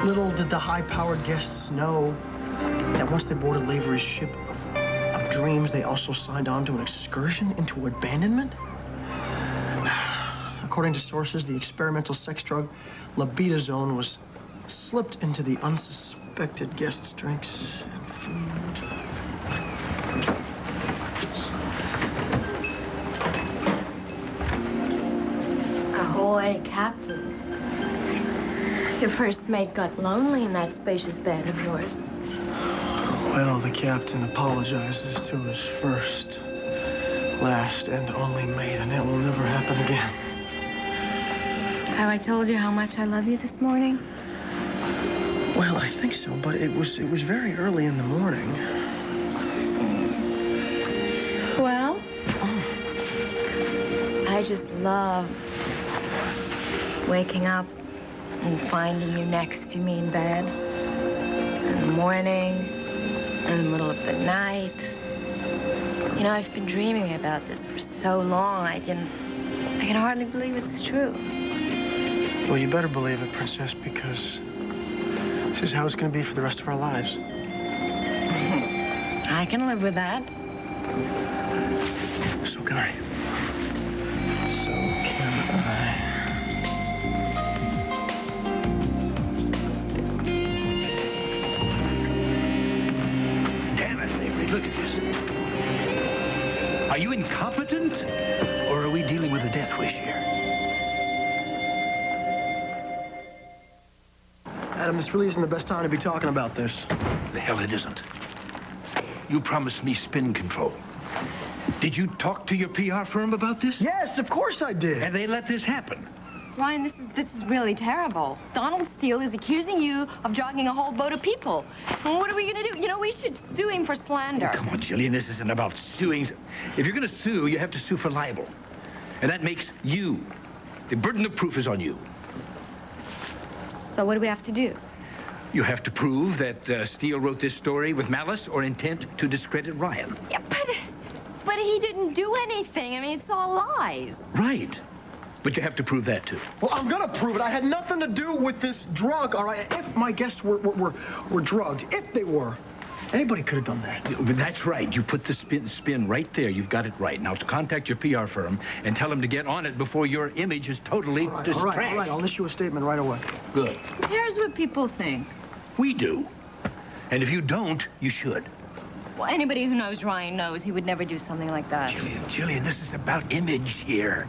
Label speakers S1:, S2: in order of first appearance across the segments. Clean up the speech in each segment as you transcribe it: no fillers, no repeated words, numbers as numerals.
S1: Little did the high-powered guests know that once they boarded Lavery's ship of dreams, they also signed on to an excursion into abandonment. According to sources, the experimental sex drug Labidazone was slipped into the unsuspected guests' drinks and food.
S2: Ahoy, Captain. Your first mate got lonely in that spacious bed of yours.
S1: Well, the captain apologizes to his first, last, and only mate, and it will never happen again.
S2: Have I told you how much I love you this morning?
S1: Well, I think so, but it was very early in the morning.
S2: Well, I just love waking up and finding you next to me in bed. In the morning, in the middle of the night. You know, I've been dreaming about this for so long, I can hardly believe it's true.
S1: Well, you better believe it, Princess, because this is how it's going to be for the rest of our lives.
S2: I can live with that.
S1: So can I. So can I.
S3: Damn it, Avery, look at this. Are you incompetent, or are we dealing with a death wish here?
S1: Adam, this really isn't the best time to be talking about this.
S3: The hell it isn't. You promised me spin control. Did you talk to your PR firm about this?
S1: Yes, of course I did.
S3: And they let this happen?
S4: Ryan, this is really terrible. Donald Steele is accusing you of jogging a whole boat of people. And what are we going to do? You know, we should sue him for slander.
S3: Oh, come on, Jillian, this isn't about suing. If you're going to sue, you have to sue for libel. And that makes you. The burden of proof is on you.
S4: So what do we have to do?
S3: You have to prove that Steele wrote this story with malice or intent to discredit Ryan.
S4: Yeah, but he didn't do anything. I mean, it's all lies.
S3: Right. But you have to prove that, too.
S1: Well, I'm gonna prove it. I had nothing to do with this drug, all right? If my guests were drugged, if they were, anybody could have done that.
S3: But that's right. You put the spin right there. You've got it right. Now, to contact your PR firm and tell them to get on it before your image is totally
S1: All
S3: trashed.
S1: right. I'll issue a statement right away.
S3: Good.
S4: Who cares what people think?
S3: We do. And if you don't, you should.
S4: Well, anybody who knows Ryan knows he would never do something like that.
S3: Jillian, this is about image here.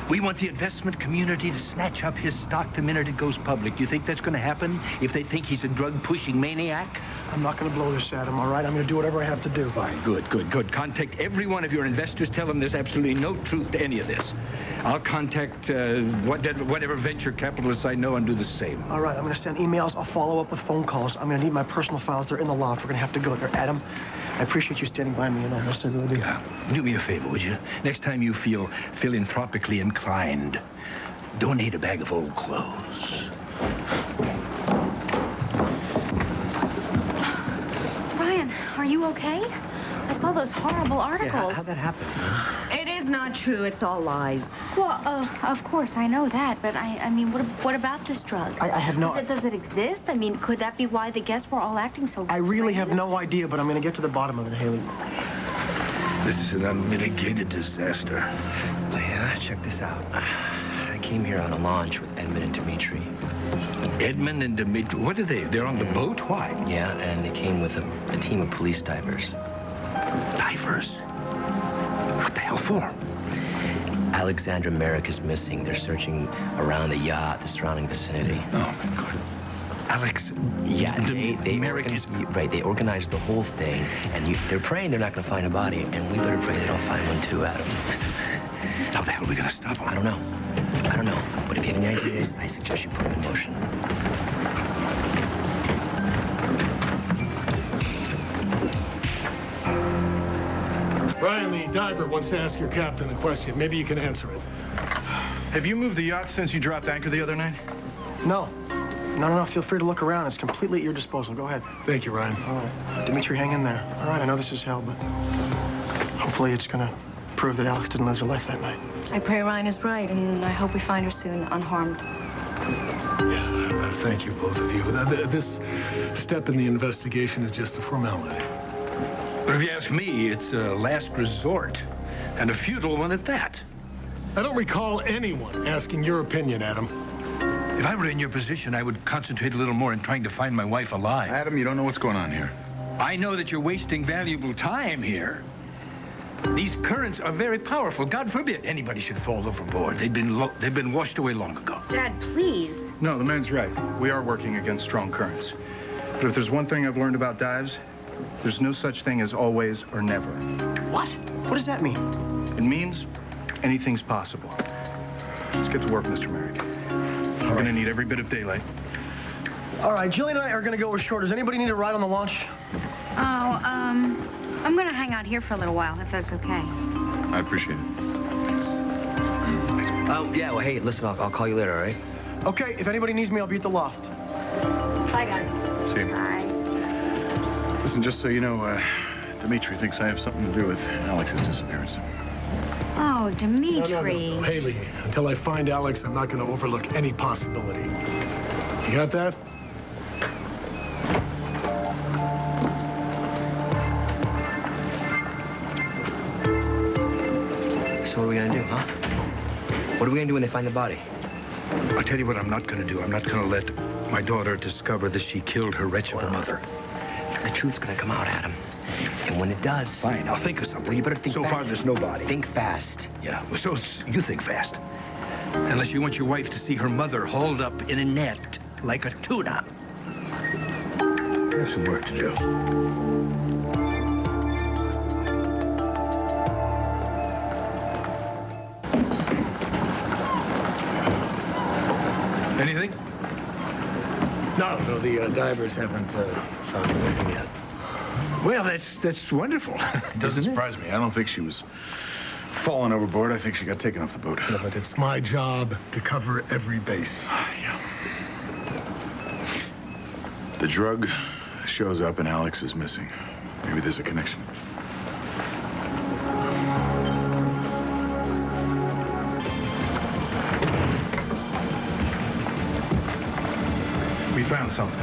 S3: We want the investment community to snatch up his stock the minute it goes public. Do you think that's going to happen if they think he's a drug-pushing maniac?
S1: I'm not gonna blow this at him, all right? I'm gonna do whatever I have to do.
S3: Fine, good. Contact every one of your investors. Tell them there's absolutely no truth to any of this. I'll contact whatever venture capitalists I know and do the same.
S1: All right, I'm gonna send emails. I'll follow up with phone calls. I'm gonna need my personal files. They're in the loft. We're gonna have to go there. Adam, I appreciate you standing by me in all this. I really do.
S3: Do me a favor, would you? Next time you feel philanthropically inclined, donate a bag of old clothes.
S4: Ryan, are you okay? I saw those horrible articles.
S5: Yeah, how'd that happen?
S2: It is not true. It's all lies.
S4: Well, of course, I know that, but I mean, what about this drug?
S1: I have no...
S4: Does it exist? I mean, could that be why the guests were all acting so
S1: I really have
S4: strange?
S1: no idea, but I'm gonna get to the bottom of it, Haley.
S3: This is an unmitigated disaster.
S5: Yeah, check this out. I came here on a launch with Edmund and Dimitri.
S3: Edmund and Dimitri, what are they? They're on the boat? Why?
S5: Yeah, and they came with a team of police divers.
S3: Divers? What the hell for?
S5: Alexandra Merrick is missing. They're searching around the yacht, the surrounding vicinity.
S3: Oh, my God. Alex...
S5: Yeah, they
S3: Merrick is...
S5: Right, they organized the whole thing, and they're praying they're not going to find a body, and we better pray they don't find one too, Adam.
S3: How the hell are we going to stop them?
S5: I don't know. But if you have any ideas, I suggest you put them in motion.
S6: Ryan, the diver wants to ask your captain a question. Maybe you can answer it.
S7: Have you moved the yacht since you dropped anchor the other night?
S1: No. Feel free to look around. It's completely at your disposal. Go ahead.
S6: Thank you, Ryan.
S1: All right. Dimitri, hang in there. All right, I know this is hell, but hopefully it's gonna prove that Alex didn't lose her life that night.
S2: I pray Ryan is right, and I hope we find her soon, unharmed.
S6: Yeah, thank you, both of you. This step in the investigation is just a formality.
S3: But if you ask me, it's a last resort, and a futile one at that.
S6: I don't recall anyone asking your opinion, Adam.
S3: If I were in your position, I would concentrate a little more in trying to find my wife alive.
S8: Adam, you don't know what's going on here.
S3: I know that you're wasting valuable time here. These currents are very powerful. God forbid anybody should fall overboard. They've been washed away long ago.
S2: Dad, please.
S7: No, the man's right. We are working against strong currents. But if there's one thing I've learned about dives, there's no such thing as always or never.
S1: What? What does that mean?
S7: It means anything's possible. Let's get to work, Mr. Merrick. We're going to need every bit of daylight.
S1: All right, Jillian and I are going to go ashore. Does anybody need a ride on the launch?
S9: Oh, I'm gonna hang out here for a little while, if that's okay.
S8: I appreciate it.
S5: Oh, yeah, well, hey, listen, I'll call you later, all right?
S1: Okay, if anybody needs me, I'll be at the loft.
S9: Bye, guys.
S8: See you.
S9: Bye.
S8: Listen, just so you know, Dimitri thinks I have something to do with Alex's disappearance.
S9: Oh, Dimitri.
S6: No. Haley, until I find Alex, I'm not going to overlook any possibility. You got that?
S5: So what are we gonna do, huh? What are we gonna do when they find the body?
S3: I'll tell you what I'm not going to do. I'm not going to let my daughter discover that she killed her wretched mother.
S5: The truth's gonna come out, Adam. And when it does...
S3: Fine, I'll think of something.
S5: Well, you better think
S3: So
S5: fast.
S3: far, there's no body.
S5: Think fast.
S3: Yeah, well, so you think fast. Unless you want your wife to see her mother hauled up in a net like a tuna. I have some work to do. Anything?
S6: No, the divers haven't found anything yet.
S3: Well, that's wonderful.
S8: Doesn't surprise me. I don't think she was falling overboard. I think she got taken off the boat.
S6: Yeah, but it's my job to cover every base.
S8: The drug shows up and Alex is missing. Maybe there's a connection.
S7: We found something.